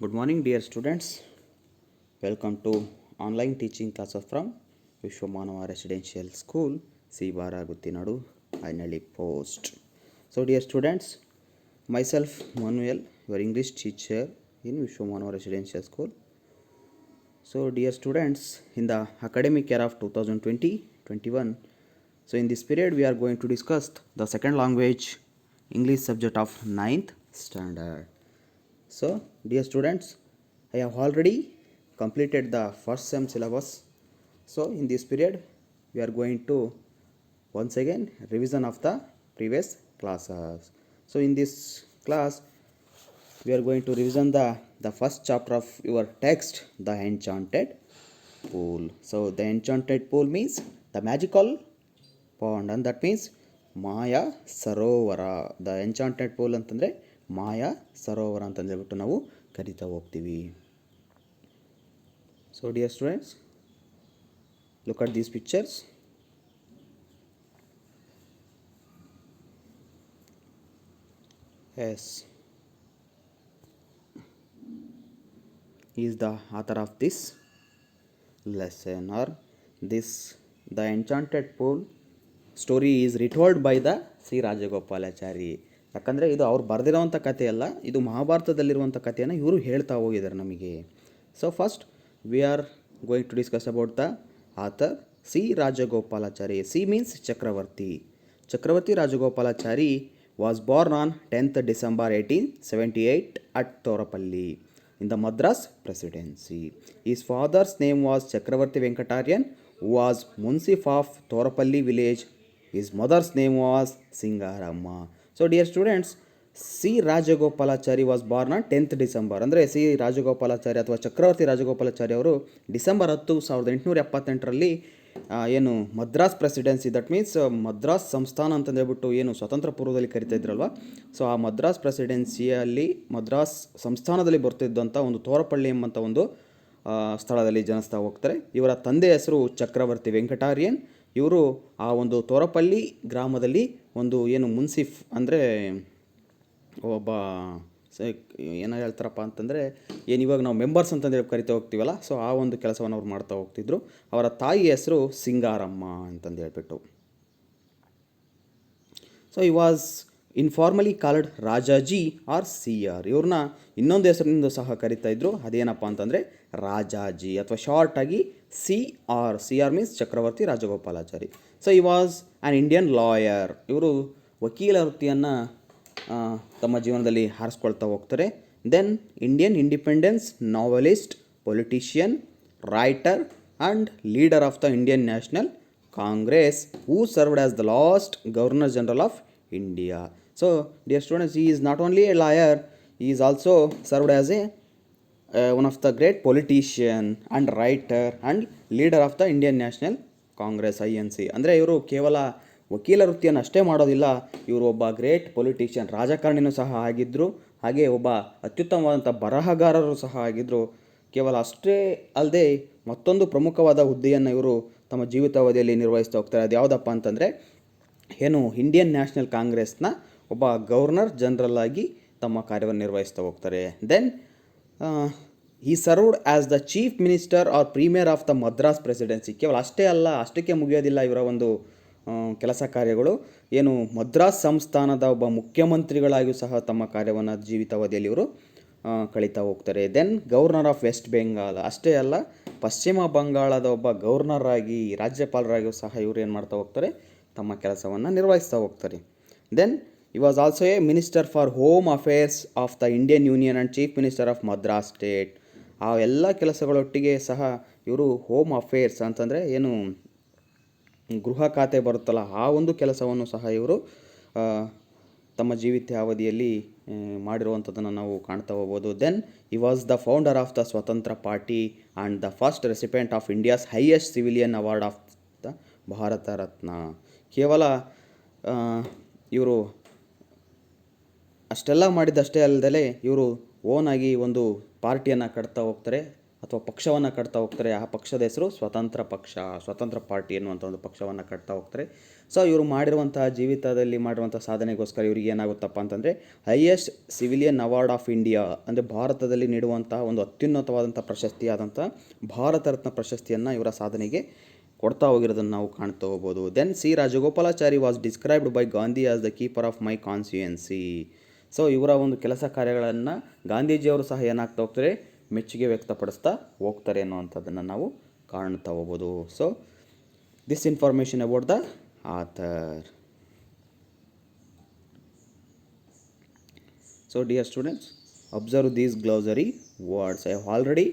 Good morning, dear students. Welcome to online teaching classes from Vishwamanava Residential School, Sivara Guttinadu, Ainali Post. So, dear students, myself Manuel, your English teacher in Vishwamanava Residential School. So, dear students, in the academic year of 2020-21, so in this period we are going to discuss the second language English subject of 9th standard. So, dear students, I have already completed the first sem syllabus. So, in this period, we are going to once again revision of the previous classes. So, in this class, we are going to revision the first chapter of your text, The Enchanted Pool. So, the Enchanted Pool means the magical pond, and that means ಮಾಯಾ ಸರೋವರ. The enchanted pool ಅಂತಂದರೆ ಮಾಯಾ ಸರೋವರ ಅಂತಂದೇಳ್ಬಿಟ್ಟು ನಾವು ಕರಿತಾ ಹೋಗ್ತೀವಿ. So dear students, look at these pictures. Yes, is the author of this lesson are this the enchanted pool story is retold by the C Rajagopalachari. ಯಾಕಂದರೆ ಇದು ಅವ್ರು ಬರೆದಿರೋವಂಥ ಕಥೆಯಲ್ಲ, ಇದು ಮಹಾಭಾರತದಲ್ಲಿರುವಂಥ ಕಥೆಯನ್ನು ಇವರು ಹೇಳ್ತಾ ಹೋಗಿದ್ದಾರೆ ನಮಗೆ. So first we are going to discuss about the author C Rajagopalachari. C means Chakravarti. Chakravarti Rajagopalachari was born on 10th December 1878 at Torapalli in the Madras Presidency. His father's name was Chakravarti Venkataryan, who was Munsif of Torapalli village. His mother's name was Singaramma. So dear students, C Rajagopalachari was born on 10th December. ಅಂದರೆ C Rajagopalachari ಅಥವಾ ಚಕ್ರವರ್ತಿ ರಾಜಗೋಪಾಲಾಚಾರಿ ಅವರು December 10, 1878ರಲ್ಲಿ ಏನು Madras presidency, that means Madras ಸಂಸ್ಥಾನ ಅಂತಂದೇಳ್ಬಿಟ್ಟು ಏನು ಸ್ವತಂತ್ರ ಪೂರ್ವದಲ್ಲಿ ಕರಿತಾ ಇದ್ರಲ್ವ, so ಆ ಮದ್ರಾಸ್ ಪ್ರೆಸಿಡೆನ್ಸಿಯಲ್ಲಿ ಮದ್ರಾಸ್ ಸಂಸ್ಥಾನದಲ್ಲಿ ಬರ್ತಿದ್ದಂಥ ಒಂದು ತೋರಪಳ್ಳಿ ಎಂಬಂಥ ಒಂದು ಸ್ಥಳದಲ್ಲಿ ಜನಿಸ್ತಾ ಹೋಗ್ತಾರೆ. ಇವರ ತಂದೆ ಹೆಸರು ಚಕ್ರವರ್ತಿ ವೆಂಕಟಾರಿಯನ್. ಇವರು ಆ ಒಂದು ತೋರಪಳ್ಳಿ ಗ್ರಾಮದಲ್ಲಿ ಒಂದು ಏನು ಮುನ್ಸಿಫ್ ಅಂದರೆ ಒಬ್ಬ ಏನೋ ಹೇಳ್ತಾರಪ್ಪ ಅಂತಂದರೆ ಏನು ಇವಾಗ ನಾವು ಮೆಂಬರ್ಸ್ ಅಂತಂದೇಳಿ ಕರಿತಾ ಹೋಗ್ತೀವಲ್ಲ, ಸೊ ಆ ಒಂದು ಕೆಲಸವನ್ನು ಅವ್ರು ಮಾಡ್ತಾ ಹೋಗ್ತಿದ್ರು. ಅವರ ತಾಯಿ ಹೆಸರು ಸಿಂಗಾರಮ್ಮ ಅಂತಂದು ಹೇಳ್ಬಿಟ್ಟು. So he was informally called Rajaji or C R. ಇವ್ರನ್ನ ಇನ್ನೊಂದು ಹೆಸರಿನಿಂದ ಸಹ ಕರಿತಾ ಇದ್ರು, ಅದೇನಪ್ಪ ಅಂತಂದರೆ ರಾಜಾಜಿ ಅಥವಾ ಶಾರ್ಟಾಗಿ C R. C R means Chakravarti Rajagopalachari. So he was an Indian lawyer. ಇವರು ವಕೀಲ ವೃತ್ತಿಯನ್ನು ತಮ್ಮ ಜೀವನದಲ್ಲಿ ಹಾರಿಸ್ಕೊಳ್ತಾ ಹೋಗ್ತಾರೆ. Then Indian independence novelist, politician, writer and leader of the Indian National Congress, who served as the last governor general of India. So, dear students, he is not only a lawyer, he is also served as one of the great politician and writer and leader of the Indian National Congress INC. ಅಂದರೆ ಇವರು ಕೇವಲ ವಕೀಲ ವೃತ್ತಿಯನ್ನು ಅಷ್ಟೇ ಮಾಡೋದಿಲ್ಲ, ಇವರು ಒಬ್ಬ great politician, ರಾಜಕಾರಣಿನೂ ಸಹ ಆಗಿದ್ದರು, ಹಾಗೆ ಒಬ್ಬ ಅತ್ಯುತ್ತಮವಾದಂಥ ಬರಹಗಾರರು ಸಹ ಆಗಿದ್ದರು. ಕೇವಲ ಅಷ್ಟೇ ಅಲ್ಲದೆ ಮತ್ತೊಂದು ಪ್ರಮುಖವಾದ ಹುದ್ದೆಯನ್ನು ಇವರು ತಮ್ಮ ಜೀವಿತಾವಧಿಯಲ್ಲಿ ನಿರ್ವಹಿಸ್ತಾ ಹೋಗ್ತಾರೆ. ಅದು ಯಾವುದಪ್ಪ ಅಂತಂದರೆ ಏನು ಇಂಡಿಯನ್ ನ್ಯಾಷನಲ್ ಕಾಂಗ್ರೆಸ್ನ ಒಬ್ಬ ಗವರ್ನರ್ ಜನರಲ್ ಆಗಿ ತಮ್ಮ ಕಾರ್ಯವನ್ನು ನಿರ್ವಹಿಸ್ತಾ ಹೋಗ್ತಾರೆ. Then he served as the chief minister or premier of the Madras presidency. ಕೇವಲ ಅಷ್ಟೇ ಅಲ್ಲ, ಅಷ್ಟಕ್ಕೆ ಮುಗಿಯೋದಿಲ್ಲ ಇವರ ಒಂದು ಕೆಲಸ ಕಾರ್ಯಗಳು. ಏನು ಮದ್ರಾಸ್ ಸಂಸ್ಥಾನದ ಒಬ್ಬ ಮುಖ್ಯಮಂತ್ರಿಗಳಾಗಿಯೂ ಸಹ ತಮ್ಮ ಕಾರ್ಯವನ್ನು ಜೀವಿತಾವಧಿಯಲ್ಲಿ ಇವರು ಕಳೀತಾ ಹೋಗ್ತಾರೆ. Then governor of West Bengal. ಅಷ್ಟೇ ಅಲ್ಲ, ಪಶ್ಚಿಮ ಬಂಗಾಳದ ಒಬ್ಬ ಗವರ್ನರ್ ಆಗಿ, ರಾಜ್ಯಪಾಲರಾಗಿಯೂ ಸಹ ಇವರು ಏನು ಮಾಡ್ತಾ ಹೋಗ್ತಾರೆ, ತಮ್ಮ ಕೆಲಸವನ್ನು ನಿರ್ವಹಿಸ್ತಾ ಹೋಗ್ತಾರೆ. Then he was also A minister for home affairs of the Indian union and chief minister of Madras state. ಆ ಎಲ್ಲ ಕೆಲಸಗಳೊಟ್ಟಿಗೆ ಸಹ ಇವರು ಹೋಮ್ ಅಫೇರ್ಸ್ ಅಂತಂದರೆ ಏನು ಗೃಹ ಖಾತೆ ಬರುತ್ತಲ್ಲ, ಆ ಒಂದು ಕೆಲಸವನ್ನು ಸಹ ಇವರು ತಮ್ಮ ಜೀವಿತಾವಧಿಯಲ್ಲಿ ಮಾಡಿರುವಂಥದ್ದನ್ನು ನಾವು ಕಾಣ್ತಾ ಹೋಗ್ಬೋದು. Then he was the founder of the Swatantra party and the first recipient of India's highest civilian award of the Bharat Ratna. ಕೇವಲ ಇವರು ಅಷ್ಟೆಲ್ಲ ಮಾಡಿದ್ದಷ್ಟೇ ಅಲ್ಲದೆ ಇವರು ಓನಾಗಿ ಒಂದು ಪಾರ್ಟಿಯನ್ನು ಕಟ್ತಾ ಹೋಗ್ತಾರೆ, ಅಥವಾ ಪಕ್ಷವನ್ನು ಕಟ್ತಾ ಹೋಗ್ತಾರೆ. ಆ ಪಕ್ಷದ ಹೆಸರು ಸ್ವತಂತ್ರ ಪಕ್ಷ, ಸ್ವತಂತ್ರ ಪಾರ್ಟಿ ಎನ್ನುವಂಥ ಒಂದು ಪಕ್ಷವನ್ನು ಕಟ್ತಾ ಹೋಗ್ತಾರೆ. ಸೊ ಇವರು ಮಾಡಿರುವಂತಹ ಜೀವಿತದಲ್ಲಿ ಮಾಡಿರುವಂಥ ಸಾಧನೆಗೋಸ್ಕರ ಇವರಿಗೆ ಏನಾಗುತ್ತಪ್ಪ ಅಂತಂದರೆ highest civilian award of India, ಅಂದರೆ ಭಾರತದಲ್ಲಿ ನೀಡುವಂತಹ ಒಂದು ಅತ್ಯುನ್ನತವಾದಂಥ ಪ್ರಶಸ್ತಿಯಾದಂಥ ಭಾರತ ರತ್ನ ಪ್ರಶಸ್ತಿಯನ್ನು ಇವರ ಸಾಧನೆಗೆ ಕೊಡ್ತಾ ಹೋಗಿರೋದನ್ನು ನಾವು ಕಾಣ್ತಾ ಹೋಗ್ಬೋದು. Then C Rajagopalachari was described by Gandhi as the keeper of my constituency. So ಇವರ ಒಂದು ಕೆಲಸ ಕಾರ್ಯಗಳನ್ನು ಗಾಂಧೀಜಿಯವರು ಸಹ ಏನಾಗ್ತಾ ಹೋಗ್ತಾರೆ, ಮೆಚ್ಚುಗೆ ವ್ಯಕ್ತಪಡಿಸ್ತಾ ಹೋಗ್ತಾರೆ ಅನ್ನುವಂಥದ್ದನ್ನು ನಾವು ಕಾಣ್ತಾ ಹೋಗ್ಬೋದು. So this information about the author. So dear students, observe these glossary words. I have already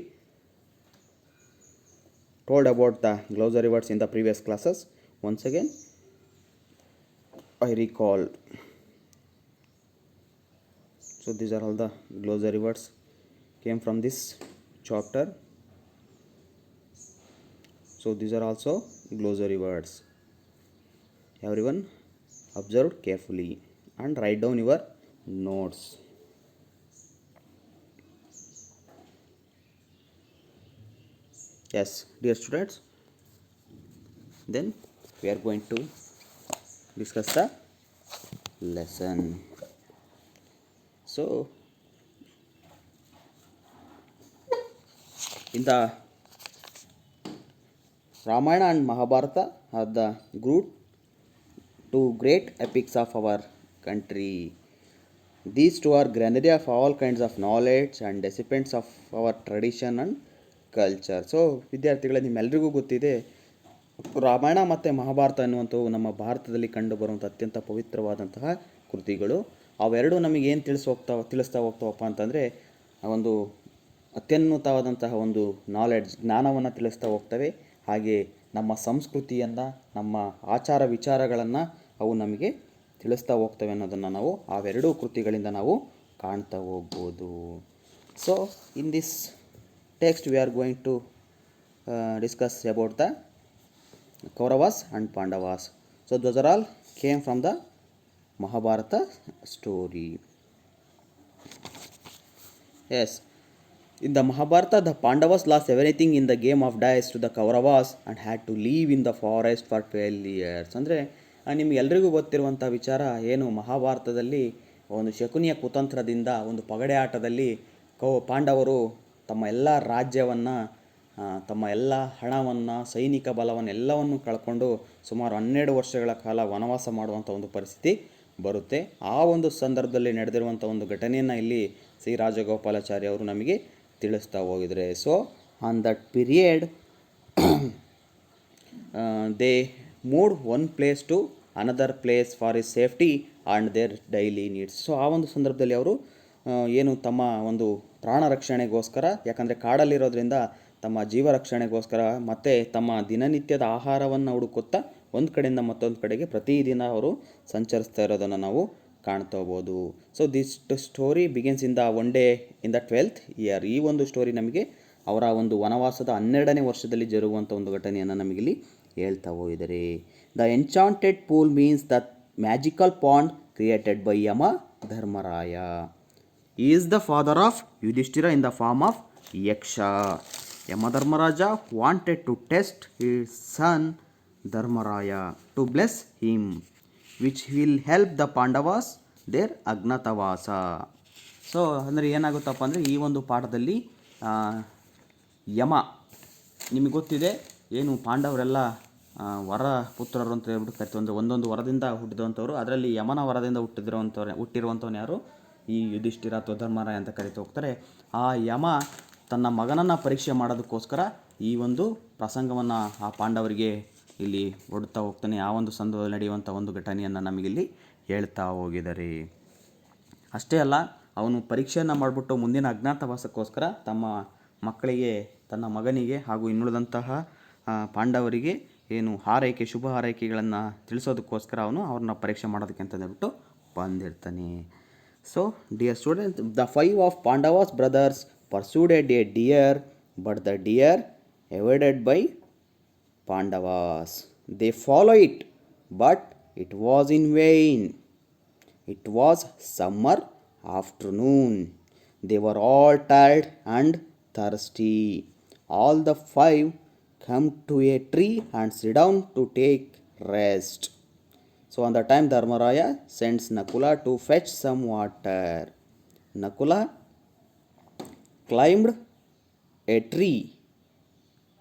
told about the glossary words in the previous classes. Once again I recalled. So these are all the glossary words came from this chapter. So these are also glossary words. Everyone observe carefully and write down your notes. Yes, dear students, then we are going to discuss the lesson. So in the Ramayana and Mahabharata are the two great epics of our country. These two are granary of all kinds of knowledge and recipients of our tradition and culture. So ವಿದ್ಯಾರ್ಥಿಗಳೇ, ನಿಮ್ಮೆಲ್ಲರಿಗೂ ಗೊತ್ತಿದೆ ರಾಮಾಯಣ ಮತ್ತು ಮಹಾಭಾರತ ಅನ್ನುವಂಥವು ನಮ್ಮ ಭಾರತದಲ್ಲಿ ಕಂಡು ಬರುವಂಥ ಅತ್ಯಂತ ಪವಿತ್ರವಾದಂತಹ ಕೃತಿಗಳು. ಅವೆರಡು ನಮಗೆ ಏನು ತಿಳಿಸ್ತಾ ಹೋಗ್ತಾವಪ್ಪ ಅಂತಂದರೆ ಒಂದು ಅತ್ಯುನ್ನತವಾದಂತಹ ಒಂದು ಜ್ಞಾನವನ್ನು ತಿಳಿಸ್ತಾ ಹೋಗ್ತವೆ. ಹಾಗೆ ನಮ್ಮ ಸಂಸ್ಕೃತಿಯನ್ನು, ನಮ್ಮ ಆಚಾರ ವಿಚಾರಗಳನ್ನು ಅವು ನಮಗೆ ತಿಳಿಸ್ತಾ ಹೋಗ್ತವೆ ಅನ್ನೋದನ್ನು ನಾವು ಅವೆರಡೂ ಕೃತಿಗಳಿಂದ ನಾವು ಕಾಣ್ತಾ ಹೋಗ್ಬೋದು. So in this text we are going to discuss about the Kauravas and Pandavas. So those are all came from the Mahabharata story. Yes, in the Mahabharata the Pandavas lost everything in the game of dice to the Kauravas and had to live in the forest for 12 years. ಅಂದರೆ ನಿಮಗೆಲ್ಲರಿಗೂ ಗೊತ್ತಿರುವಂಥ ವಿಚಾರ ಏನು, ಮಹಾಭಾರತದಲ್ಲಿ ಒಂದು ಶಕುನಿಯ ಕುತಂತ್ರದಿಂದ ಒಂದು ಪಗಡೆ ಆಟದಲ್ಲಿ ಪಾಂಡವರು ತಮ್ಮ ಎಲ್ಲ ರಾಜ್ಯವನ್ನು, ತಮ್ಮ ಎಲ್ಲ ಹಣವನ್ನು, ಸೈನಿಕ ಬಲವನ್ನು ಎಲ್ಲವನ್ನು ಕಳ್ಕೊಂಡು ಸುಮಾರು 12 ವರ್ಷಗಳ ಕಾಲ ವನವಾಸ ಮಾಡುವಂಥ ಒಂದು ಪರಿಸ್ಥಿತಿ ಬರುತ್ತೆ. ಆ ಒಂದು ಸಂದರ್ಭದಲ್ಲಿ ನಡೆದಿರುವಂಥ ಒಂದು ಘಟನೆಯನ್ನು ಇಲ್ಲಿ ಸಿ ರಾಜಗೋಪಾಲಾಚಾರಿ ಅವರು ನಮಗೆ ತಿಳಿಸ್ತಾ ಹೋಗಿದ್ದಾರೆ. So on that period they moved one place to another place for is safety and their daily needs. So ಆ ಒಂದು ಸಂದರ್ಭದಲ್ಲಿ ಅವರು ಏನು ತಮ್ಮ ಒಂದು ಪ್ರಾಣ ರಕ್ಷಣೆಗೋಸ್ಕರ, ಯಾಕಂದರೆ ಕಾಡಲ್ಲಿರೋದ್ರಿಂದ ತಮ್ಮ ಜೀವ ರಕ್ಷಣೆಗೋಸ್ಕರ ಮತ್ತು ತಮ್ಮ ದಿನನಿತ್ಯದ ಆಹಾರವನ್ನು ಹುಡುಕುತ್ತಾ ಒಂದು ಕಡೆಯಿಂದ ಮತ್ತೊಂದು ಕಡೆಗೆ ಪ್ರತಿದಿನ ಅವರು ಸಂಚರಿಸ್ತಾ ಇರೋದನ್ನು ನಾವು ಕಾಣ್ತಾ ಹೋಗ್ಬೋದು. So this story begins in the one day in the 12th year. ಈ ಒಂದು ಸ್ಟೋರಿ ನಮಗೆ ಅವರ ಒಂದು ವನವಾಸದ 12ನೇ ವರ್ಷದಲ್ಲಿ ಜರುಗುವಂಥ ಒಂದು ಘಟನೆಯನ್ನು ನಮಗಿಲ್ಲಿ ಹೇಳ್ತಾ ಹೋಗಿದ್ದಾರೆ. The enchanted pool means the magical pond created by Yama Dharmaraya. He is the father of Yudhishthira in the form of Yaksha. Yamadharmaraja wanted to test his son Dharmaraya to bless him, which will help the Pandavas their Agnatavasa. So ಅಂದರೆ ಏನಾಗುತ್ತಪ್ಪ ಅಂದರೆ ಈ ಒಂದು ಪಾಠದಲ್ಲಿ ಯಮ, ನಿಮಗೆ ಗೊತ್ತಿದೆ ಏನು, ಪಾಂಡವರೆಲ್ಲ ವರ ಪುತ್ರರು ಅಂತ ಹೇಳ್ಬಿಟ್ಟು ಕರಿತೀವಿ. ಅಂದರೆ ಒಂದೊಂದು ವರದಿಂದ ಹುಟ್ಟಿದಂಥವ್ರು. ಅದರಲ್ಲಿ ಯಮನ ವರದಿಂದ ಹುಟ್ಟಿರುವಂಥವ್ರು ಯಾರು, ಈ ಯುಧಿಷ್ಠಿರ ಅಥವಾ ಧರ್ಮರಾಯ ಅಂತ ಕರಿತಾ ಹೋಗ್ತಾರೆ. ಆ ಯಮ ತನ್ನ ಮಗನನ್ನು ಪರೀಕ್ಷೆ ಮಾಡೋದಕ್ಕೋಸ್ಕರ ಈ ಒಂದು ಪ್ರಸಂಗವನ್ನು ಆ ಪಾಂಡವರಿಗೆ ಇಲ್ಲಿ ಒಡ್ತಾ ಹೋಗ್ತಾನೆ. ಆ ಒಂದು ಸಂದರ್ಭದಲ್ಲಿ ನಡೆಯುವಂಥ ಒಂದು ಘಟನೆಯನ್ನು ನಮಗಿಲ್ಲಿ ಹೇಳ್ತಾ ಹೋಗಿದ್ದಾರೆ. ಅಷ್ಟೇ ಅಲ್ಲ, ಅವನು ಪರೀಕ್ಷೆಯನ್ನು ಮಾಡಿಬಿಟ್ಟು ಮುಂದಿನ ಅಜ್ಞಾತವಾಸಕ್ಕೋಸ್ಕರ ತಮ್ಮ ಮಕ್ಕಳಿಗೆ, ತನ್ನ ಮಗನಿಗೆ ಹಾಗೂ ಇನ್ನುಳಿದಂತಹ ಪಾಂಡವರಿಗೆ ಏನು ಶುಭ ಹಾರೈಕೆಗಳನ್ನು ತಿಳಿಸೋದಕ್ಕೋಸ್ಕರ ಅವನು ಅವ್ರನ್ನ ಪರೀಕ್ಷೆ ಮಾಡೋದಕ್ಕೆ ಅಂತ ಹೇಳ್ಬಿಟ್ಟು ಬಂದಿರ್ತಾನೆ. So dear students, the 5 of Pandavas brothers pursued a deer, but the deer evaded by Pandavas. They followed it, but it was in vain. It was summer afternoon. They were all tired and thirsty. All the five come to a tree and sit down to take rest. So on the time Dharmaraya sends Nakula to fetch some water. Nakula climbed a tree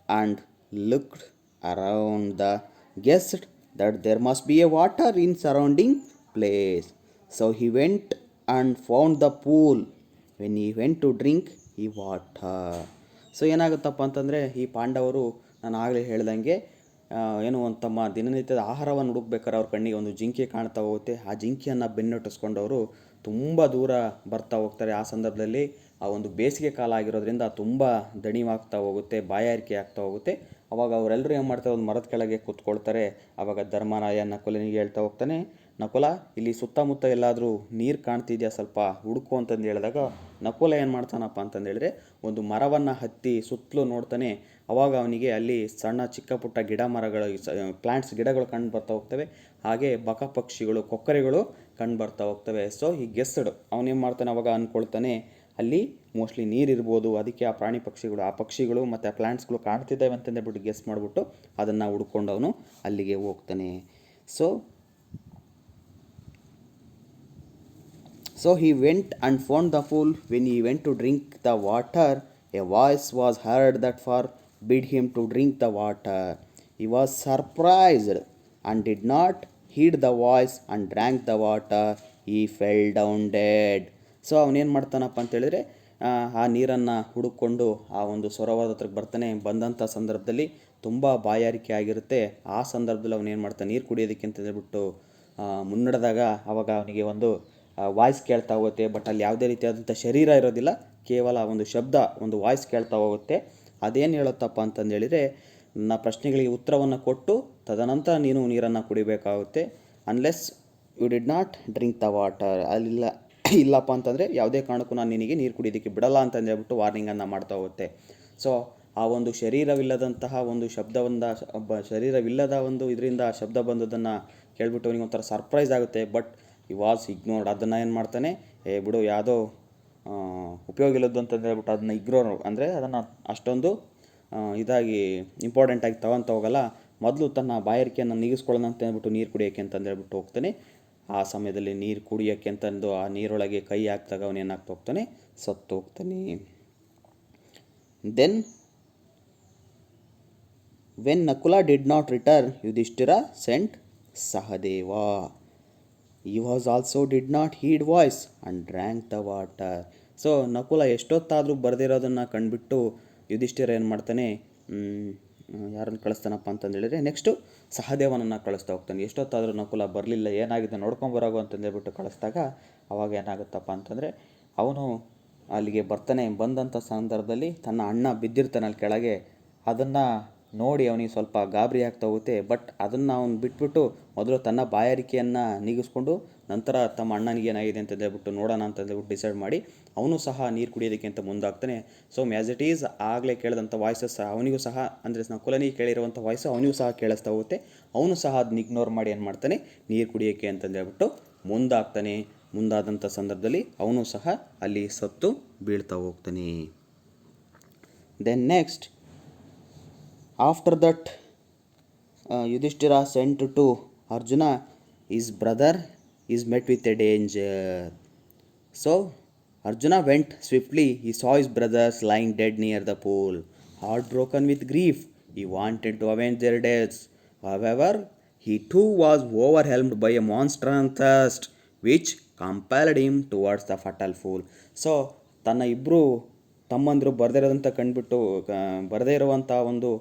and looked around the guessed that there must be a water in surrounding place. So he went and found the pool. When he went to drink he water. So ಏನಾಗುತ್ತಪ್ಪ ಅಂತಂದರೆ ಈ ಪಾಂಡವರು ನಾನು ಆಗಲೇ ಹೇಳ್ದಂಗೆ ಏನು ಒಂದು ತಮ್ಮ ದಿನನಿತ್ಯದ ಆಹಾರವನ್ನು ಹುಡುಕ್ಬೇಕಾದ್ರೆ ಅವ್ರ ಕಣ್ಣಿಗೆ ಒಂದು ಜಿಂಕೆ ಕಾಣ್ತಾ ಹೋಗುತ್ತೆ. ಆ ಜಿಂಕೆಯನ್ನು ಬೆನ್ನಟ್ಟಿಸ್ಕೊಂಡವರು ತುಂಬ ದೂರ ಬರ್ತಾ ಹೋಗ್ತಾರೆ. ಆ ಸಂದರ್ಭದಲ್ಲಿ ಆ ಒಂದು ಬೇಸಿಗೆ ಕಾಲ ಆಗಿರೋದ್ರಿಂದ ತುಂಬ ದಣಿವಾಗ್ತಾ ಹೋಗುತ್ತೆ, ಬಾಯಾರಿಕೆ ಆಗ್ತಾ ಹೋಗುತ್ತೆ. ಅವಾಗ ಅವರೆಲ್ಲರೂ ಏನು ಮಾಡ್ತಾರೆ, ಒಂದು ಮರದ ಕೆಳಗೆ ಕೂತ್ಕೊಳ್ತಾರೆ. ಆವಾಗ ಧರ್ಮರಾಯ ನಕುಲನಿಗೆ ಹೇಳ್ತಾ ಹೋಗ್ತಾನೆ, ನಕುಲ ಇಲ್ಲಿ ಸುತ್ತಮುತ್ತ ಎಲ್ಲಾದರೂ ನೀರು ಕಾಣ್ತಿದೆಯಾ, ಸ್ವಲ್ಪ ಹುಡುಕು ಅಂತಂದು ಹೇಳಿದಾಗ ನಕುಲ ಏನು ಮಾಡ್ತಾನಪ್ಪ ಅಂತಂದು ಹೇಳಿದ್ರೆ ಒಂದು ಮರವನ್ನು ಹತ್ತಿ ಸುತ್ತಲೂ ನೋಡ್ತಾನೆ. ಅವಾಗ ಅವನಿಗೆ ಅಲ್ಲಿ ಸಣ್ಣ ಚಿಕ್ಕ ಪುಟ್ಟ ಗಿಡ ಮರಗಳು, ಪ್ಲ್ಯಾಂಟ್ಸ್ ಗಿಡಗಳು ಕಂಡು ಬರ್ತಾ ಹೋಗ್ತವೆ. ಹಾಗೆ ಬಕ ಪಕ್ಷಿಗಳು, ಕೊಕ್ಕರೆಗಳು ಕಂಡು ಬರ್ತಾ ಹೋಗ್ತವೆ. ಸೊ ಈ ಗೆಸ್ಡ್ ಅವನೇನು ಮಾಡ್ತಾನೆ, ಅವಾಗ ಅಂದ್ಕೊಳ್ತಾನೆ ಅಲ್ಲಿ ಮೋಸ್ಟ್ಲಿ ನೀರಿರ್ಬೋದು, ಅದಕ್ಕೆ ಆ ಪ್ರಾಣಿ ಪಕ್ಷಿಗಳು, ಆ ಪಕ್ಷಿಗಳು ಮತ್ತು ಆ ಪ್ಲ್ಯಾಂಟ್ಸ್ಗಳು ಕಾಣ್ತಿದ್ದಾವೆ ಅಂತಂದೇಳ್ಬಿಟ್ಟು ಗೆಸ್ ಮಾಡಿಬಿಟ್ಟು ಅದನ್ನು ಹುಡ್ಕೊಂಡು ಅವನು ಅಲ್ಲಿಗೆ ಹೋಗ್ತಾನೆ. So he went and found the pool. When he went to drink the water, a voice was heard that forbid him to drink the water. He was surprised and did not heed the voice and drank the water. He fell down dead. So ಅವನೇನು ಮಾಡ್ತಾನಪ್ಪ ಅಂತೇಳಿದ್ರೆ ಆ ನೀರನ್ನು ಹುಡುಕೊಂಡು ಆ ಒಂದು ಸರೋವರದ ಹತ್ರಕ್ಕೆ ಬರ್ತಾನೆ. ಬಂದಂಥ ಸಂದರ್ಭದಲ್ಲಿ ತುಂಬ ಬಾಯಾರಿಕೆ ಆಗಿರುತ್ತೆ. ಆ ಸಂದರ್ಭದಲ್ಲಿ ಅವನೇನು ಮಾಡ್ತಾನೆ, ನೀರು ಕುಡಿಯೋದಕ್ಕೆ ಅಂತ ಹೇಳ್ಬಿಟ್ಟು ಮುನ್ನಡೆದಾಗ ಅವಾಗ ಅವನಿಗೆ ಒಂದು ವಾಯ್ಸ್ ಕೇಳ್ತಾ ಹೋಗುತ್ತೆ. ಬಟ್ ಅಲ್ಲಿ ಯಾವುದೇ ರೀತಿಯಾದಂಥ ಶರೀರ ಇರೋದಿಲ್ಲ, ಕೇವಲ ಒಂದು ಶಬ್ದ, ಒಂದು ವಾಯ್ಸ್ ಕೇಳ್ತಾ ಹೋಗುತ್ತೆ. ಅದೇನು ಹೇಳುತ್ತಪ್ಪ ಅಂತಂದೇಳಿದರೆ, ನನ್ನ ಪ್ರಶ್ನೆಗಳಿಗೆ ಉತ್ತರವನ್ನು ಕೊಟ್ಟು ತದನಂತರ ನೀನು ನೀರನ್ನು ಕುಡಿಬೇಕಾಗುತ್ತೆ. Unless you did not drink the water, ಇಲ್ಲಪ್ಪ ಅಂತಂದರೆ ಯಾವುದೇ ಕಾರಣಕ್ಕೂ ನಾನು ನಿನಗೆ ನೀರು ಕುಡಿಯೋದಕ್ಕೆ ಬಿಡಲ್ಲ ಅಂತಂದು ಹೇಳ್ಬಿಟ್ಟು ವಾರ್ನಿಂಗನ್ನು ಮಾಡ್ತಾ ಹೋಗುತ್ತೆ. ಸೊ ಆ ಒಂದು ಶರೀರವಿಲ್ಲದಂತಹ ಒಂದು ಶರೀರವಿಲ್ಲದ ಒಂದು ಇದರಿಂದ ಶಬ್ದ ಬಂದದನ್ನು ಕೇಳಿಬಿಟ್ಟು ಅವನಿಗೆ ಒಂಥರ ಸರ್ಪ್ರೈಸ್ ಆಗುತ್ತೆ. ಬಟ್ ಈ ವಾಸ್ ಇಗ್ನೋರ್ಡ್. ಅದನ್ನು ಏನು ಮಾಡ್ತಾನೆ, ಬಿಡು ಯಾವುದೋ ಉಪಯೋಗ ಇಲ್ಲದ್ದು ಅಂತಂದು ಹೇಳ್ಬಿಟ್ಟು ಅದನ್ನು ಇಗ್ನೋರ್, ಅಂದರೆ ಅದನ್ನು ಅಷ್ಟೊಂದು ಇದಾಗಿ ಇಂಪಾರ್ಟೆಂಟಾಗಿ ತಗೊತ ಹೋಗಲ್ಲ. ಮೊದಲು ತನ್ನ ಬಾಯಾರಿಕೆಯನ್ನು ನೀಗಿಸ್ಕೊಳ್ಳೋಣ ಅಂತ ಹೇಳ್ಬಿಟ್ಟು ನೀರು ಕುಡಿಯೋಕ್ಕೆ ಅಂತಂದು ಹೇಳ್ಬಿಟ್ಟು ಹೋಗ್ತಾನೆ. ಆ ಸಮಯದಲ್ಲಿ ನೀರು ಕುಡಿಯೋಕ್ಕೆ ಅಂತಂದು ಆ ನೀರೊಳಗೆ ಕೈ ಹಾಕಿದಾಗ ಅವನೇನಾಗ್ತಾ ಹೋಗ್ತಾನೆ, ಸತ್ತು ಹೋಗ್ತಾನೆ. Then when Nakula did not return, Yudhishthira sent Sahadeva. He was also did not heed voice and drank the water. So Nakula ಎಷ್ಟೊತ್ತಾದರೂ ಬರೆದಿರೋದನ್ನು ಕಂಡುಬಿಟ್ಟು ಯುಧಿಷ್ಠಿರ ಏನು ಮಾಡ್ತಾನೆ, ಯಾರನ್ನು ಕಳಿಸ್ತಾನಪ್ಪ ಅಂತಂದೇಳಿದ್ರೆ ನೆಕ್ಸ್ಟು ಸಹದೇವನನ್ನು ಕಳಿಸ್ತಾ ಹೋಗ್ತಾನೆ. ಎಷ್ಟೊತ್ತಾದರೂ ನಕುಲ ಬರಲಿಲ್ಲ, ಏನಾಗಿದೆ ನೋಡ್ಕೊಂಬರೋಗು ಅಂತಂದೇಳ್ಬಿಟ್ಟು ಕಳಿಸ್ದಾಗ ಅವಾಗ ಏನಾಗುತ್ತಪ್ಪ ಅಂತಂದರೆ ಅವನು ಅಲ್ಲಿಗೆ ಬರ್ತಾನೆ. ಬಂದಂಥ ಸಂದರ್ಭದಲ್ಲಿ ತನ್ನ ಅಣ್ಣ ಬಿದ್ದಿರ್ತಾನೆ ಅಲ್ಲಿ ಕೆಳಗೆ. ಅದನ್ನು ನೋಡಿ ಅವನಿಗೆ ಸ್ವಲ್ಪ ಗಾಬರಿ ಆಗ್ತಾ ಹೋಗುತ್ತೆ. ಬಟ್ ಅದನ್ನು ಅವನು ಬಿಟ್ಬಿಟ್ಟು ಮೊದಲು ತನ್ನ ಬಾಯಾರಿಕೆಯನ್ನು ನೀಗಿಸ್ಕೊಂಡು ನಂತರ ತಮ್ಮ ಅಣ್ಣನಿಗೆ ಏನಾಗಿದೆ ಅಂತ ಹೇಳ್ಬಿಟ್ಟು ನೋಡೋಣ ಅಂತ ಹೇಳ್ಬಿಟ್ಟು ಡಿಸೈಡ್ ಮಾಡಿ ಅವನು ಸಹ ನೀರು ಕುಡಿಯೋದಕ್ಕೆ ಅಂತ ಮುಂದಾಗ್ತಾನೆ. ಸೊ ಮ್ಯಾಸ್ ಇಟ್ ಈಸ್ ಆಗಲೇ ಕೇಳಿದಂಥ ವಾಯ್ಸಸ್ ಅವನಿಗೂ ಸಹ, ಅಂದರೆ ನಕುಲನಿಗೆ ಕೇಳಿರುವಂಥ ವಾಯ್ಸು ಅವನಿಗೂ ಸಹ ಕೇಳಿಸ್ತಾ ಹೋಗುತ್ತೆ. ಅವನು ಸಹ ಅದನ್ನ ಇಗ್ನೋರ್ ಮಾಡಿ ಏನು ಮಾಡ್ತಾನೆ, ನೀರು ಕುಡಿಯೋಕ್ಕೆ ಅಂತಂದೇಳ್ಬಿಟ್ಟು ಮುಂದಾಗ್ತಾನೆ. ಮುಂದಾದಂಥ ಸಂದರ್ಭದಲ್ಲಿ ಅವನು ಸಹ ಅಲ್ಲಿ ಸತ್ತು ಬೀಳ್ತಾ ಹೋಗ್ತಾನೆ. Then next after that Yudhishthira sent to Arjuna, his brother is met with a danger. So Arjuna went swiftly. He saw his brothers lying dead near the pool. Heartbroken with grief, he wanted to avenge their deaths. However, he too was overwhelmed by a monstrous thirst which compelled him towards the fatal pool. So ತನ್ನ ಇಬ್ಬರು ತಮ್ಮಂದರು ಬರದೇ ಇರುವಂಥ ಒಂದು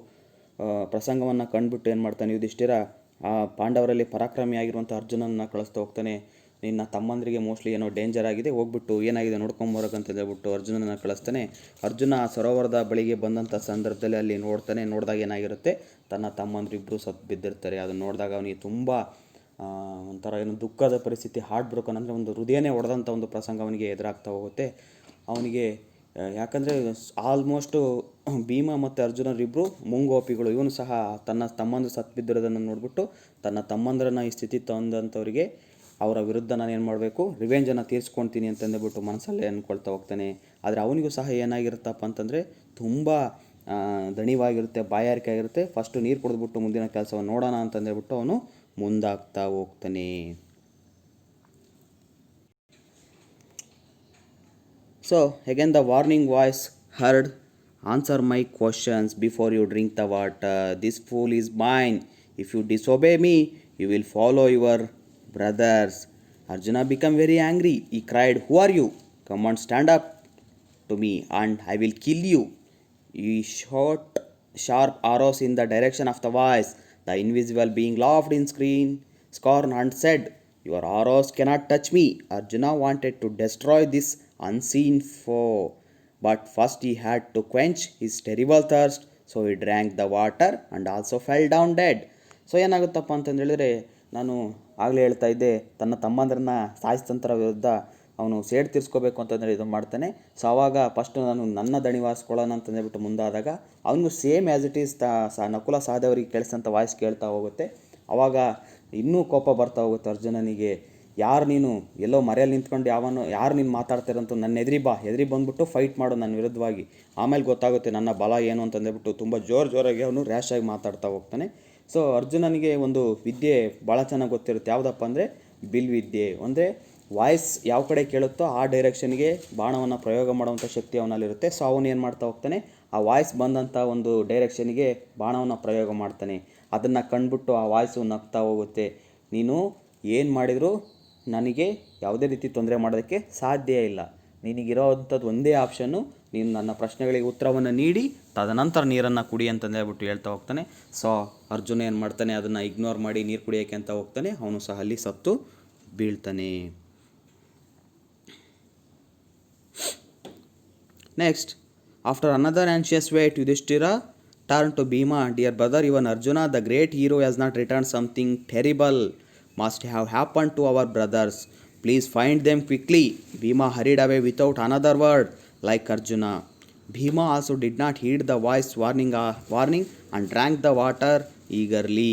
ಪ್ರಸಂಗವನ್ನು ಕಂಡುಬಿಟ್ಟು ಏನು ಮಾಡ್ತಾನೆ ಯುಧಿಷ್ಠಿರ, ಆ ಪಾಂಡವರಲ್ಲಿ ಪರಾಕ್ರಮಿಯಾಗಿರುವಂಥ ಅರ್ಜುನನ್ನು ಕಳಿಸ್ತಾ ಹೋಗ್ತಾನೆ. ನಿನ್ನ ತಮ್ಮಂದರಿಗೆ ಮೋಸ್ಟ್ಲಿ ಏನೋ ಡೇಂಜರ್ ಆಗಿದೆ, ಹೋಗ್ಬಿಟ್ಟು ಏನಾಗಿದೆ ನೋಡ್ಕೊಂಬರೋಕಂತ ಹೇಳ್ಬಿಟ್ಟು ಅರ್ಜುನನ ಕಳಿಸ್ತಾನೆ. ಅರ್ಜುನ ಸರೋವರದ ಬಳಿಗೆ ಬಂದಂಥ ಸಂದರ್ಭದಲ್ಲಿ ಅಲ್ಲಿ ನೋಡಿದಾಗ ಏನಾಗಿರುತ್ತೆ, ತನ್ನ ತಮ್ಮಂದ್ರಿಬ್ಬರು ಸತ್ತು ಬಿದ್ದಿರ್ತಾರೆ. ಅದನ್ನು ನೋಡಿದಾಗ ಅವನಿಗೆ ತುಂಬ ಒಂಥರ ಏನು ದುಃಖದ ಪರಿಸ್ಥಿತಿ, ಹಾರ್ಟ್ ಬ್ರೋಕನ್, ಅಂದರೆ ಒಂದು ಹೃದಯನೇ ಹೊಡೆದಂಥ ಒಂದು ಪ್ರಸಂಗ ಅವನಿಗೆ ಎದುರಾಗ್ತಾ ಹೋಗುತ್ತೆ. ಅವನಿಗೆ ಯಾಕಂದರೆ ಆಲ್ಮೋಸ್ಟು ಭೀಮ ಮತ್ತು ಅರ್ಜುನರಿಬ್ಬರು ಮುಂಗೋಪಿಗಳು. ಇವನು ಸಹ ತನ್ನ ತಮ್ಮಂದ್ರು ಸತ್ತು ಬಿದ್ದಿರೋದನ್ನು ನೋಡಿಬಿಟ್ಟು ತನ್ನ ತಮ್ಮಂದ್ರನ್ನ ಈ ಸ್ಥಿತಿ ತಂದಂಥವ್ರಿಗೆ ಅವರ ವಿರುದ್ಧ ನಾನು ಏನು ಮಾಡಬೇಕು, ರಿವೆಂಜನ್ನು ತೀರಿಸ್ಕೊಳ್ತೀನಿ ಅಂತಂದೇಳ್ಬಿಟ್ಟು ಮನಸ್ಸಲ್ಲೇ ಅಂದ್ಕೊಳ್ತಾ ಹೋಗ್ತಾನೆ. ಆದರೆ ಅವನಿಗೂ ಸಹ ಏನಾಗಿರುತ್ತಪ್ಪ ಅಂತಂದರೆ ತುಂಬ ದಣಿವಾಗಿರುತ್ತೆ, ಬಾಯಾರಿಕೆ ಆಗಿರುತ್ತೆ. ಫಸ್ಟು ನೀರು ಕುಡಿದ್ಬಿಟ್ಟು ಮುಂದಿನ ಕೆಲಸವನ್ನು ನೋಡೋಣ ಅಂತಂದೇಳ್ಬಿಟ್ಟು ಅವನು ಮುಂದಾಗ್ತಾ ಹೋಗ್ತಾನೆ. So again the warning voice heard, answer my questions before you drink the water. This pool is mine. If you disobey me, you will follow your brothers. Arjuna became very angry. He cried, who are you? Come on, stand up to me and I will kill you. He shot sharp arrows in the direction of the voice. The invisible being laughed in scorn and said, your arrows cannot touch me. Arjuna wanted to destroy this unseen foe, but first he had to quench his terrible thirst, so he drank the water and also fell down dead. So ಏನಾಗುತ್ತಪ್ಪ ಅಂತಂದು ಹೇಳಿದ್ರೆ, ನಾನು ಆಗಲೇ ಹೇಳ್ತಾ ಇದ್ದೆ, ತನ್ನ ತಮ್ಮಂದ್ರನ್ನ ಸಾಯಿಸ್ತಂತ್ರ ವಿರುದ್ಧ ಅವನು ಸೇಡ್ ತೀರಿಸ್ಕೋಬೇಕು ಅಂತಂದರೆ ಇದು ಮಾಡ್ತಾನೆ. ಸೊ ಆವಾಗ ಫಸ್ಟು ನಾನು ನನ್ನ ದಣಿವಾರಿಸ್ಕೊಳ್ಳೋಣ ಅಂತಂದೇಳ್ಬಿಟ್ಟು ಮುಂದಾದಾಗ ಅವನಿಗೂ same as it is Nakula ಸಹದೇವರಿಗೆ ಕೇಳಿಸಂಥ ವಾಯ್ಸ್ ಕೇಳ್ತಾ ಹೋಗುತ್ತೆ. ಆವಾಗ ಇನ್ನೂ ಕೋಪ ಬರ್ತಾ ಹೋಗುತ್ತೆ ಅರ್ಜುನನಿಗೆ. ಯಾರು ನೀನು, ಎಲ್ಲೋ ಮರೆಯಲ್ಲಿ ನಿಂತ್ಕೊಂಡು ಯಾರು ನೀನು ಮಾತಾಡ್ತಿರಂತ, ನನ್ನ ಎದುರಿ ಬಂದ್ಬಿಟ್ಟು ಫೈಟ್ ಮಾಡು ನನ್ನ ವಿರುದ್ಧವಾಗಿ, ಆಮೇಲೆ ಗೊತ್ತಾಗುತ್ತೆ ನನ್ನ ಬಲ ಏನು ಅಂತಂದೇಳ್ಬಿಟ್ಟು ತುಂಬ ಜೋರಾಗಿ ಅವನು ರ್ಯಾಶಾಗಿ ಮಾತಾಡ್ತಾ ಹೋಗ್ತಾನೆ. ಸೊ ಅರ್ಜುನನಿಗೆ ಒಂದು ವಿದ್ಯೆ ಭಾಳ ಚೆನ್ನಾಗಿ ಗೊತ್ತಿರುತ್ತೆ. ಯಾವುದಪ್ಪ ಅಂದರೆ ಬಿಲ್ ವಿದ್ಯೆ. ಅಂದರೆ ವಾಯ್ಸ್ ಯಾವ ಕಡೆ ಕೇಳುತ್ತೋ ಆ ಡೈರೆಕ್ಷನ್ಗೆ ಬಾಣವನ್ನು ಪ್ರಯೋಗ ಮಾಡುವಂಥ ಶಕ್ತಿ ಅವನಲ್ಲಿರುತ್ತೆ. ಸೊ ಅವನು ಏನು ಮಾಡ್ತಾ ಹೋಗ್ತಾನೆ, ಆ ವಾಯ್ಸ್ ಬಂದಂಥ ಒಂದು ಡೈರೆಕ್ಷನ್ಗೆ ಬಾಣವನ್ನು ಪ್ರಯೋಗ ಮಾಡ್ತಾನೆ. ಅದನ್ನು ಕಂಡುಬಿಟ್ಟು ಆ ವಾಯ್ಸು ನಗ್ತಾ ಹೋಗುತ್ತೆ. ನೀನು ಏನು ಮಾಡಿದರೂ ನನಗೆ ಯಾವುದೇ ರೀತಿ ತೊಂದರೆ ಮಾಡೋದಕ್ಕೆ ಸಾಧ್ಯ ಇಲ್ಲ. ನಿನಗಿರೋ ಅಂಥದ್ದು ಒಂದೇ ಆಪ್ಷನ್ನು, ನೀನು ನನ್ನ ಪ್ರಶ್ನೆಗಳಿಗೆ ಉತ್ತರವನ್ನು ನೀಡಿ ತದನಂತರ ನೀರನ್ನು ಕುಡಿ ಅಂತಂದೇಳ್ಬಿಟ್ಟು ಹೇಳ್ತಾ ಹೋಗ್ತಾನೆ. ಸೊ ಅರ್ಜುನ ಏನು ಮಾಡ್ತಾನೆ, ಅದನ್ನು ಇಗ್ನೋರ್ ಮಾಡಿ ನೀರು ಕುಡಿಯೋಕ್ಕೆ ಅಂತ ಹೋಗ್ತಾನೆ. ಅವನು ಸಹ ಅಲ್ಲಿ ಸತ್ತು ಬೀಳ್ತಾನೆ. Next, after another anxious wait, Yudhishthira turned to Bhima. Dear brother, even Arjuna, the great hero, has not returned. Something terrible must have happened to our brothers. Please find them quickly. Bhima hurried away without another word, like Arjuna. Bhima also did not heed the voice warning and drank the water eagerly,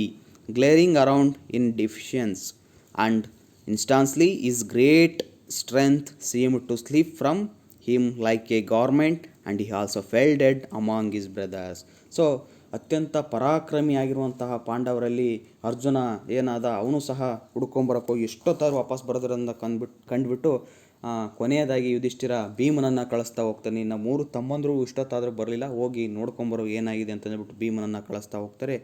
glaring around in defiance. And instantly his great strength seemed to slip from him like a garment, and he also fell dead among his brothers. So ಅತ್ಯಂತ ಪರಾಕ್ರಮಿಯಾಗಿರುವಂತಹ ಪಾಂಡವರಲ್ಲಿ ಅರ್ಜುನ ಏನಾದ, ಅವನು ಸಹ ಹುಡ್ಕೊಂಬರಕ್ಕೆ ಹೋಗಿ ಎಷ್ಟೊತ್ತಾದ್ರೂ ವಾಪಸ್ ಬರೋದ್ರಿಂದ ಕಂಡುಬಿಟ್ಟು ಕೊನೆಯದಾಗಿ ಯುಧಿಷ್ಠಿರ ಭೀಮನನ್ನು ಕಳಿಸ್ತಾ ಹೋಗ್ತಾನೆ. ಇನ್ನು 3 ತಮ್ಮಂದರು ಇಷ್ಟೊತ್ತಾದರೂ ಬರಲಿಲ್ಲ, ಹೋಗಿ ನೋಡ್ಕೊಂಬರೋ ಏನಾಗಿದೆ ಅಂತಂದ್ಬಿಟ್ಟು ಭೀಮನನ್ನು ಕಳಿಸ್ತಾ ಹೋಗ್ತಾರೆ.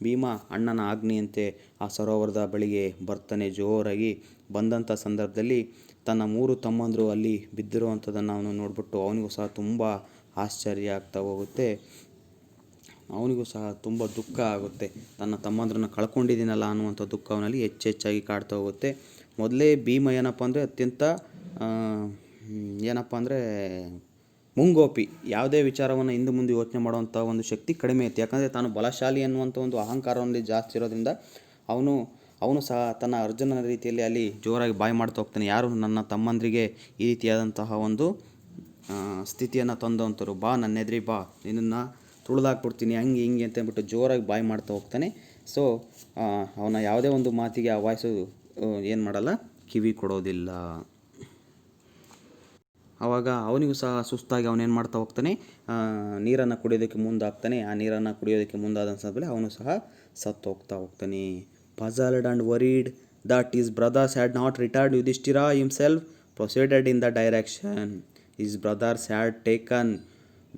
ಭೀಮ ಅಣ್ಣನ ಆಜ್ಞೆಯಂತೆ ಆ ಸರೋವರದ ಬಳಿಗೆ ಬರ್ತಾನೆ ಜೋರಾಗಿ. ಬಂದಂಥ ಸಂದರ್ಭದಲ್ಲಿ ತನ್ನ 3 ತಮ್ಮಂದರು ಅಲ್ಲಿ ಬಿದ್ದಿರುವಂಥದ್ದನ್ನು ಅವನು ನೋಡಿಬಿಟ್ಟು ಅವನಿಗೂ ಸಹ ತುಂಬ ಆಶ್ಚರ್ಯ ಆಗ್ತಾ ಹೋಗುತ್ತೆ. ಅವನಿಗೂ ಸಹ ತುಂಬ ದುಃಖ ಆಗುತ್ತೆ. ತನ್ನ ತಮ್ಮಂದ್ರನ್ನ ಕಳ್ಕೊಂಡಿದ್ದೀನಲ್ಲ ಅನ್ನುವಂಥ ದುಃಖ ಅವನಲ್ಲಿ ಹೆಚ್ಚಾಗಿ ಕಾಡ್ತಾ ಹೋಗುತ್ತೆ. ಮೊದಲೇ ಭೀಮ ಏನಪ್ಪ ಅಂದರೆ ಅತ್ಯಂತ ಮುಂಗೋಪಿ. ಯಾವುದೇ ವಿಚಾರವನ್ನು ಹಿಂದೆ ಮುಂದೆ ಯೋಚನೆ ಮಾಡುವಂಥ ಒಂದು ಶಕ್ತಿ ಕಡಿಮೆ ಇತ್ತು. ಯಾಕಂದರೆ ತಾನು ಬಲಶಾಲಿ ಅನ್ನುವಂಥ ಒಂದು ಅಹಂಕಾರವನ್ನು ಜಾಸ್ತಿ ಇರೋದ್ರಿಂದ ಅವನು ಸಹ ತನ್ನ ಅರ್ಜುನನ ರೀತಿಯಲ್ಲಿ ಅಲ್ಲಿ ಜೋರಾಗಿ ಬಾಯಿ ಮಾಡ್ತಾ ಹೋಗ್ತಾನೆ. ಯಾರು ನನ್ನ ತಮ್ಮಂದ್ರಿಗೆ ಈ ರೀತಿಯಾದಂತಹ ಒಂದು ಸ್ಥಿತಿಯನ್ನು ತಂದಂಥರು, ಬಾ ನನ್ನ ಎದುರಿ ಬಾ, ನಿನ್ನನ್ನು ತುಳಿದಾಕ್ಬಿಡ್ತೀನಿ, ಹಂಗೆ ಹಿಂಗೆ ಅಂತ ಅಂದ್ಬಿಟ್ಟು ಜೋರಾಗಿ ಬಾಯಿ ಮಾಡ್ತಾ ಹೋಗ್ತಾನೆ. ಸೊ ಅವನ ಯಾವುದೇ ಒಂದು ಮಾತಿಗೆ ಆ ವಾಯ್ಸು ಏನು ಮಾಡಲ್ಲ, ಕಿವಿ ಕೊಡೋದಿಲ್ಲ. ಆವಾಗ ಅವನಿಗೂ ಸಹ ಸುಸ್ತಾಗಿ ಅವನೇನು ಮಾಡ್ತಾ ಹೋಗ್ತಾನೆ, ನೀರನ್ನು ಕುಡಿಯೋದಕ್ಕೆ ಮುಂದಾಗ್ತಾನೆ. ಆ ನೀರನ್ನು ಕುಡಿಯೋದಕ್ಕೆ ಮುಂದಾದ ಸಂದರ್ಭದಲ್ಲಿ ಅವನು ಸಹ ಸತ್ತು ಹೋಗ್ತಾನೆ. Puzzled and worried that his brothers had not returned, Yudhishthira himself proceeded in the direction his brothers had taken.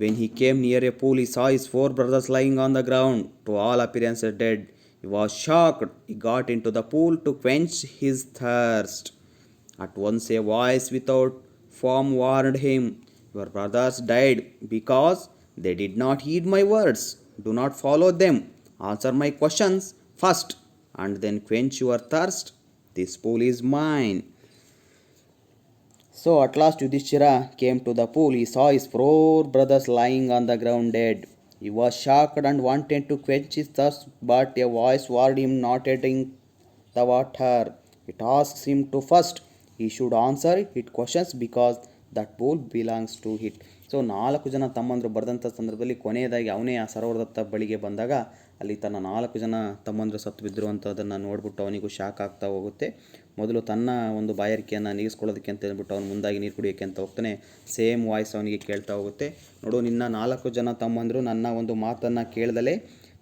When he came near a pool, he saw his 4 brothers lying on the ground, to all appearances dead. He was shocked. He got into the pool to quench his thirst. At once a voice without form warned him, your brothers died because they did not heed my words. Do not follow them. Answer my questions first and then quench your thirst. This pool is mine. So at last Yudhishthira came to the pool. He saw his 4 brothers lying on the ground dead. He was shocked and wanted to quench his thirst, but a voice warned him not to drink the water. It asked him to first he should answer its questions because that pool belongs to it. So 4 ಜನ ತಮ್ಮಂದರು ಬರೆದಂಥ ಸಂದರ್ಭದಲ್ಲಿ ಕೊನೆಯದಾಗಿ ಅವನೇ ಆ ಸರೋವರದ ಬಳಿಗೆ ಬಂದಾಗ ಅಲ್ಲಿ ತನ್ನ 4 ಜನ ತಮ್ಮಂದರು ಸತ್ತು ಬಿದ್ದಿರುವಂಥದ್ದನ್ನು ನೋಡಿಬಿಟ್ಟು ಅವನಿಗೂ ಶಾಕ್ ಆಗ್ತಾ ಹೋಗುತ್ತೆ. ಮೊದಲು ತನ್ನ ಒಂದು ಬಾಯಾರಿಕೆಯನ್ನು ನೀಗಿಸ್ಕೊಳ್ಳೋದಕ್ಕೆ ಅಂತ ಹೇಳ್ಬಿಟ್ಟು ಅವನು ಮುಂದಾಗಿ ನೀರು ಕುಡಿಯೋಕ್ಕೆ ಅಂತ ಹೋಗ್ತಾನೆ. ಸೇಮ್ ವಾಯ್ಸ್ ಅವನಿಗೆ ಕೇಳ್ತಾ ಹೋಗುತ್ತೆ. ನೋಡು, ನಿನ್ನ 4 ಜನ ತಮ್ಮಂದರು ನನ್ನ ಒಂದು ಮಾತನ್ನು ಕೇಳ್ದಲೇ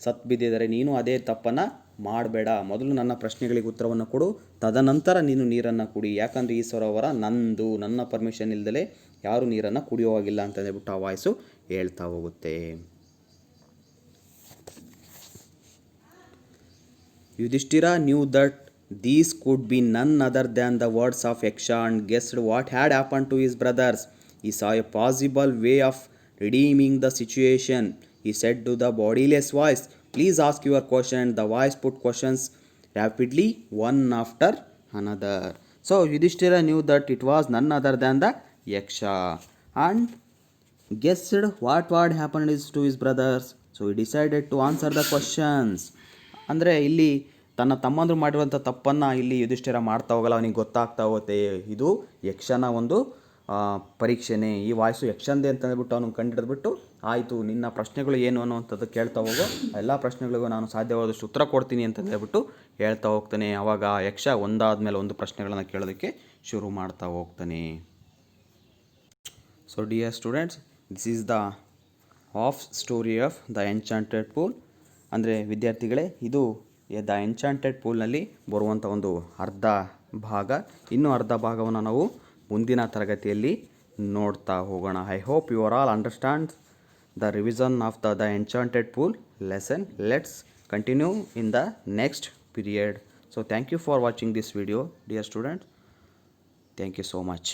ಸತ್ತು ಬಿದ್ದಿದ್ದಾರೆ. ನೀನು ಅದೇ ತಪ್ಪನ್ನು ಮಾಡಬೇಡ. ಮೊದಲು ನನ್ನ ಪ್ರಶ್ನೆಗಳಿಗೆ ಉತ್ತರವನ್ನು ಕೊಡು, ತದನಂತರ ನೀನು ನೀರನ್ನು ಕುಡಿ. ಯಾಕಂದರೆ ಈ ಸರೋವರ ನಂದು, ನನ್ನ ಪರ್ಮಿಷನ್ ಇಲ್ಲದಲೇ ಯಾರೂ ನೀರನ್ನು ಕುಡಿಯುವಾಗಿಲ್ಲ ಅಂತ ಹೇಳ್ಬಿಟ್ಟು ಆ ವಾಯ್ಸು ಹೇಳ್ತಾ ಹೋಗುತ್ತೆ. Yudhishthira knew that these could be none other than the words of Yaksha and guessed what had happened to his brothers. He saw a possible way of redeeming the situation. He said to the bodiless voice, "Please ask your question." And the voice put questions rapidly, one after another. So Yudhishthira knew that it was none other than the Yaksha and guessed what had happened to his brothers. So he decided to answer the questions. ಅಂದರೆ ಇಲ್ಲಿ ತನ್ನ ತಮ್ಮಂದರು ಮಾಡಿರುವಂಥ ತಪ್ಪನ್ನು ಇಲ್ಲಿ ಯುಧಿಷ್ಠಿರ ಮಾಡ್ತಾ ಹೋಗಲ್ಲ, ಅವನಿಗೆ ಗೊತ್ತಾಗ್ತಾ ಹೋಗುತ್ತೆ ಇದು ಯಕ್ಷನ ಒಂದು ಪರೀಕ್ಷೆನೇ, ಈ ವಾಯ್ಸು ಯಕ್ಷಂದೇ ಅಂತ ಹೇಳ್ಬಿಟ್ಟು ಅವನು ಕಂಡಿಡಿದ್ಬಿಟ್ಟು, ಆಯಿತು ನಿನ್ನ ಪ್ರಶ್ನೆಗಳು ಏನು ಅನ್ನುವಂಥದ್ದು ಕೇಳ್ತಾ ಹೋಗೋ, ಎಲ್ಲ ಪ್ರಶ್ನೆಗಳಿಗೂ ನಾನು ಸಾಧ್ಯವಾದಷ್ಟು ಉತ್ತರ ಕೊಡ್ತೀನಿ ಅಂತ ಹೇಳ್ಬಿಟ್ಟು ಹೇಳ್ತಾ ಹೋಗ್ತಾನೆ. ಆವಾಗ ಯಕ್ಷ ಒಂದಾದ ಮೇಲೆ ಒಂದು ಪ್ರಶ್ನೆಗಳನ್ನು ಕೇಳೋದಕ್ಕೆ ಶುರು ಮಾಡ್ತಾ ಹೋಗ್ತಾನೆ. So dear students, this is the half story of the enchanted pool. ಅಂದರೆ ವಿದ್ಯಾರ್ಥಿಗಳೇ, ಇದು ದ ಎನ್ಚಾಂಟೆಡ್ ಪೂಲ್ನಲ್ಲಿ ಬರುವಂಥ ಒಂದು ಅರ್ಧ ಭಾಗ. ಇನ್ನೂ ಅರ್ಧ ಭಾಗವನ್ನು ನಾವು ಮುಂದಿನ ತರಗತಿಯಲ್ಲಿ ನೋಡ್ತಾ ಹೋಗೋಣ. I hope you are all understand the revision of the enchanted pool lesson. Let's continue in the next period. So thank you for watching this video dear students. Thank you so much.